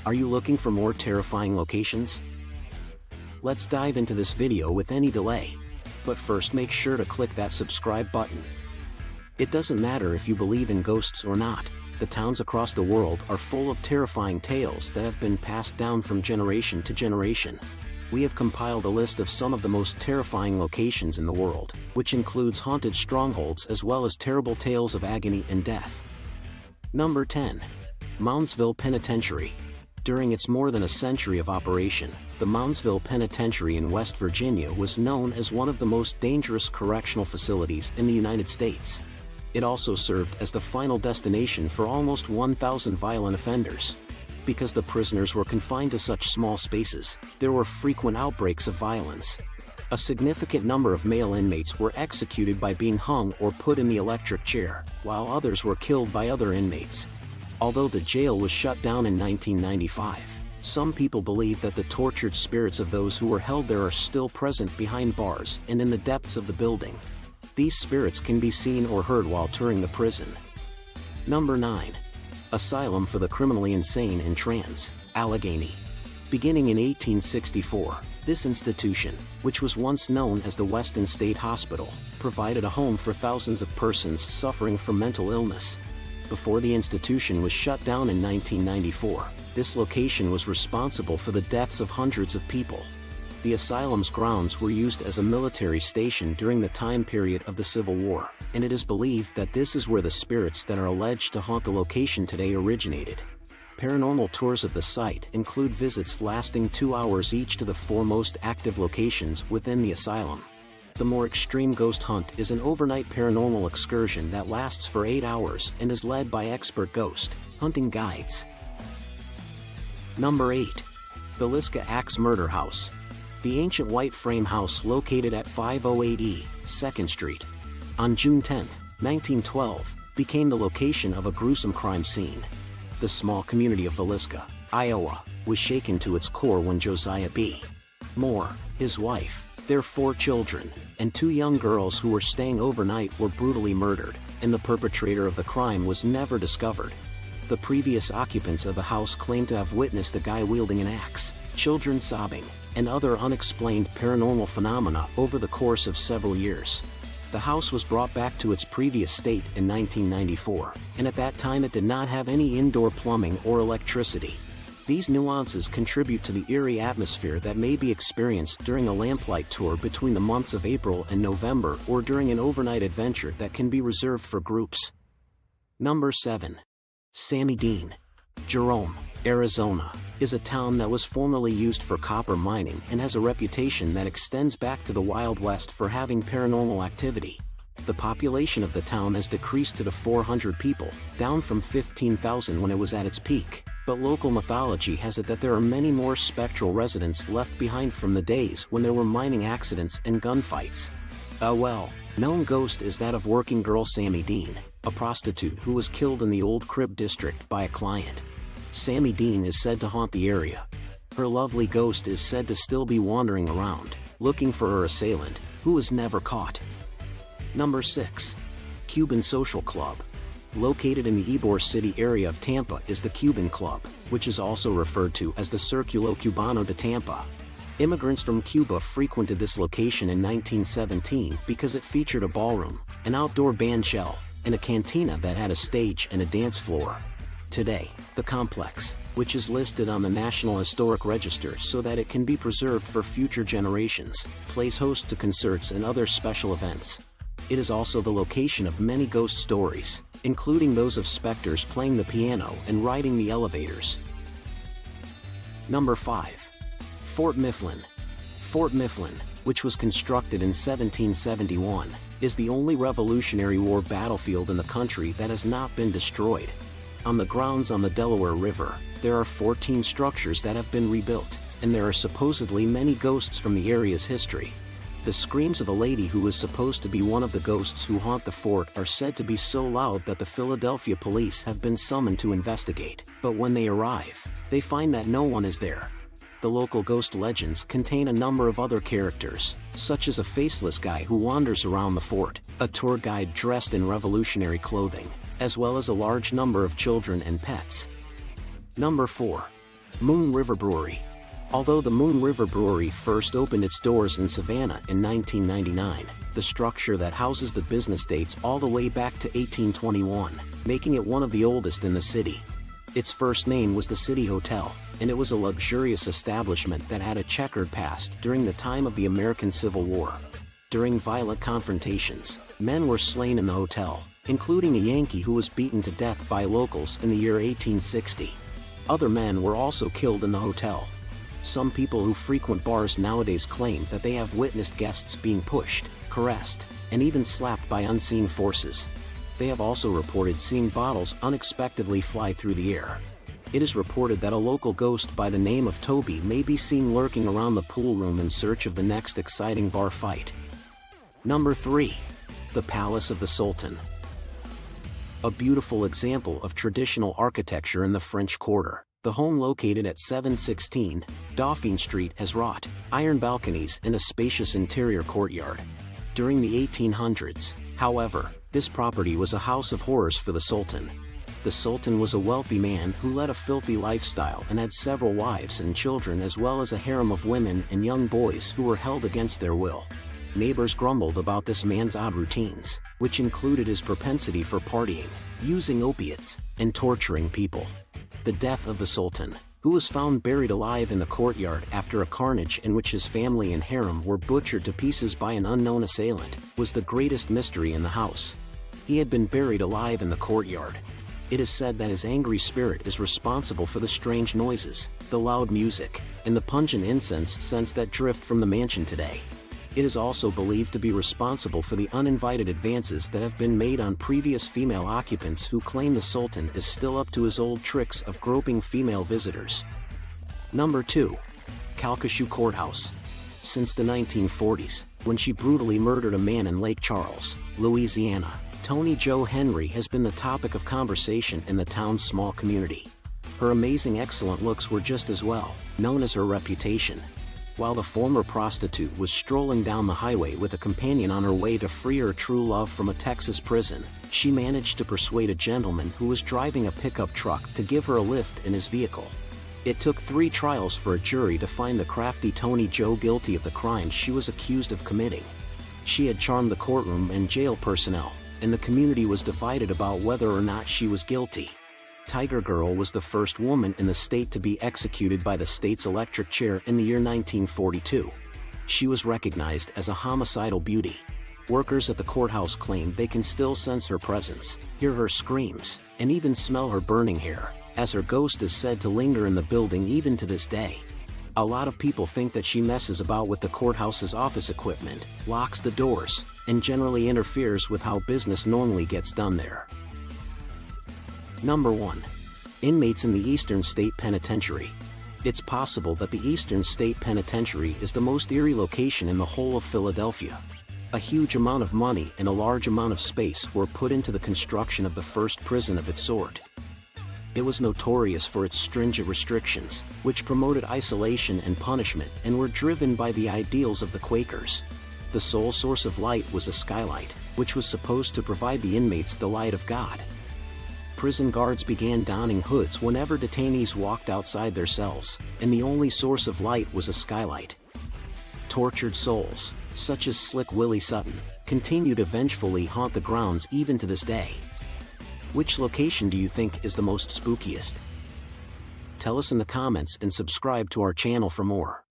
Are you looking for more terrifying locations? Let's dive into this video with any delay. But first, make sure to click that subscribe button. It doesn't matter if you believe in ghosts or not, the towns across the world are full of terrifying tales that have been passed down from generation to generation. We have compiled a list of some of the most terrifying locations in the world, which includes haunted strongholds as well as terrible tales of agony and death. Number 10. Moundsville Penitentiary. During its more than a century of operation, the Moundsville Penitentiary in West Virginia was known as one of the most dangerous correctional facilities in the United States. It also served as the final destination for almost 1,000 violent offenders. Because the prisoners were confined to such small spaces, there were frequent outbreaks of violence. A significant number of male inmates were executed by being hung or put in the electric chair, while others were killed by other inmates. Although the jail was shut down in 1995, some people believe that the tortured spirits of those who were held there are still present behind bars and in the depths of the building. These spirits can be seen or heard while touring the prison. Number 9. Asylum for the Criminally Insane and Trans, Allegheny. Beginning in 1864, this institution, which was once known as the Weston State Hospital, provided a home for thousands of persons suffering from mental illness. Before the institution was shut down in 1994, this location was responsible for the deaths of hundreds of people. The asylum's grounds were used as a military station during the time period of the Civil War, and it is believed that this is where the spirits that are alleged to haunt the location today originated. Paranormal tours of the site include visits lasting 2 hours each to the 4 most active locations within the asylum. The more extreme ghost hunt is an overnight paranormal excursion that lasts for 8 hours and is led by expert ghost hunting guides. Number 8. Villisca Axe Murder House. The ancient white frame house located at 508E 2nd Street on June 10, 1912, became the location of a gruesome crime scene. The small community of Villisca, Iowa, was shaken to its core when Josiah B. Moore, his wife, their 4 children, and 2 young girls who were staying overnight were brutally murdered, and the perpetrator of the crime was never discovered. The previous occupants of the house claimed to have witnessed a guy wielding an axe, children sobbing, and other unexplained paranormal phenomena over the course of several years. The house was brought back to its previous state in 1994, and at that time it did not have any indoor plumbing or electricity. These nuances contribute to the eerie atmosphere that may be experienced during a lamplight tour between the months of April and November or during an overnight adventure that can be reserved for groups. Number 7. Sammy Dean. Jerome, Arizona, is a town that was formerly used for copper mining and has a reputation that extends back to the Wild West for having paranormal activity. The population of the town has decreased to 400 people, down from 15,000 when it was at its peak. But local mythology has it that there are many more spectral residents left behind from the days when there were mining accidents and gunfights. A well-known ghost is that of working girl Sammy Dean, a prostitute who was killed in the Old Crib district by a client. Sammy Dean is said to haunt the area. Her lovely ghost is said to still be wandering around, looking for her assailant, who was never caught. Number 6. Cuban Social Club. Located in the Ybor City area of Tampa is the Cuban Club, which is also referred to as the Círculo Cubano de Tampa. Immigrants from Cuba frequented this location in 1917 because it featured a ballroom, an outdoor band shell, and a cantina that had a stage and a dance floor. Today, the complex, which is listed on the National Historic Register so that it can be preserved for future generations, plays host to concerts and other special events. It is also the location of many ghost stories, including those of specters playing the piano and riding the elevators. Number 5. Fort Mifflin. Fort Mifflin, which was constructed in 1771, is the only Revolutionary War battlefield in the country that has not been destroyed. On the grounds on the Delaware River, there are 14 structures that have been rebuilt, and there are supposedly many ghosts from the area's history. The screams of a lady who is supposed to be one of the ghosts who haunt the fort are said to be so loud that the Philadelphia police have been summoned to investigate, but when they arrive, they find that no one is there. The local ghost legends contain a number of other characters, such as a faceless guy who wanders around the fort, a tour guide dressed in revolutionary clothing, as well as a large number of children and pets. Number 4. Moon River Brewery. Although the Moon River Brewery first opened its doors in Savannah in 1999, the structure that houses the business dates all the way back to 1821, making it one of the oldest in the city. Its first name was the City Hotel, and it was a luxurious establishment that had a checkered past during the time of the American Civil War. During violent confrontations, men were slain in the hotel, including a Yankee who was beaten to death by locals in the year 1860. Other men were also killed in the hotel. Some people who frequent bars nowadays claim that they have witnessed guests being pushed, caressed, and even slapped by unseen forces. They have also reported seeing bottles unexpectedly fly through the air. It is reported that a local ghost by the name of Toby may be seen lurking around the pool room in search of the next exciting bar fight. Number 3. The Palace of the Sultan. A beautiful example of traditional architecture in the French Quarter, the home located at 716 Dauphine Street has wrought iron balconies and a spacious interior courtyard. During the 1800s, however, this property was a house of horrors for the Sultan. The Sultan was a wealthy man who led a filthy lifestyle and had several wives and children, as well as a harem of women and young boys who were held against their will. Neighbors grumbled about this man's odd routines, which included his propensity for partying, using opiates, and torturing people. The death of the Sultan, who was found buried alive in the courtyard after a carnage in which his family and harem were butchered to pieces by an unknown assailant, was the greatest mystery in the house. He had been buried alive in the courtyard. It is said that his angry spirit is responsible for the strange noises, the loud music, and the pungent incense scents that drift from the mansion today. It is also believed to be responsible for the uninvited advances that have been made on previous female occupants who claim the Sultan is still up to his old tricks of groping female visitors. Number 2. Calcasieu Courthouse. Since the 1940s, when she brutally murdered a man in Lake Charles, Louisiana, Tony Jo Henry has been the topic of conversation in the town's small community. Her amazing excellent looks were just as well known as her reputation. While the former prostitute was strolling down the highway with a companion on her way to free her true love from a Texas prison, she managed to persuade a gentleman who was driving a pickup truck to give her a lift in his vehicle. It took 3 trials for a jury to find the crafty Tony Jo guilty of the crime she was accused of committing. She had charmed the courtroom and jail personnel, and the community was divided about whether or not she was guilty. Tiger Girl was the first woman in the state to be executed by the state's electric chair in the year 1942. She was recognized as a homicidal beauty. Workers at the courthouse claim they can still sense her presence, hear her screams, and even smell her burning hair, as her ghost is said to linger in the building even to this day. A lot of people think that she messes about with the courthouse's office equipment, locks the doors, and generally interferes with how business normally gets done there. Number 1. Inmates in the Eastern State Penitentiary. It's possible that the Eastern State Penitentiary is the most eerie location in the whole of Philadelphia. A huge amount of money and a large amount of space were put into the construction of the first prison of its sort. It was notorious for its stringent restrictions, which promoted isolation and punishment and were driven by the ideals of the Quakers. The sole source of light was a skylight, which was supposed to provide the inmates the light of God. Prison guards began donning hoods whenever detainees walked outside their cells, and the only source of light was a skylight. Tortured souls, such as Slick Willie Sutton, continue to vengefully haunt the grounds even to this day. Which location do you think is the most spookiest? Tell us in the comments and subscribe to our channel for more.